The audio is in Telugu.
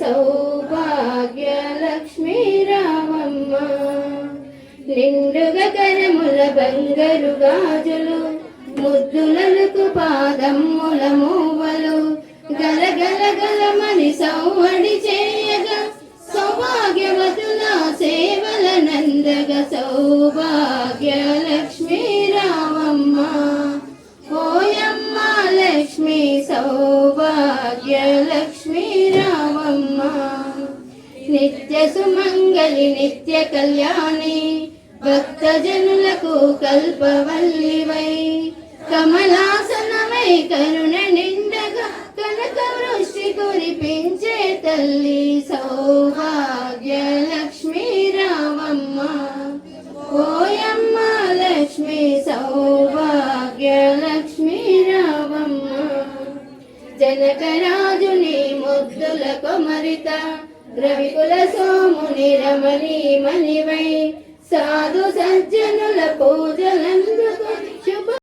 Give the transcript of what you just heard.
సౌభాగ్య లక్ష్మీ రామమ్మ. నిండుగా కరముల బంగారు గాజులు, ముద్దులకు పాదమ్ముల మూవలు, గలగల గలమని సౌవడి చేయగా సౌభాగ్యవతుల సేవల నందగ సౌభాగ్య లక్ష్మీ రామమ్మ. ఓయమ్మ లక్ష్మీ సౌభాగ్య లక్ష్మీ రామమ్మ. నిత్య సుమంగళి నిత్య కళ్యాణి, భక్తజనులకు కల్పవల్లివై, కమలాసనమై కరుణ నిండగా కనక వృష్టి కురిపించే తల్లి సౌభాగ్య లక్ష్మీ రామమ్మ. ఓయమ్మ లక్ష్మీ సౌభాగ్య లక్ష్మీ రామమ్మ. జనకరాజుని ముద్దుల కొమరిత, రవికుల సోముని రమణీ మణివై, సాధు సజ్జనుల పూజలందుకు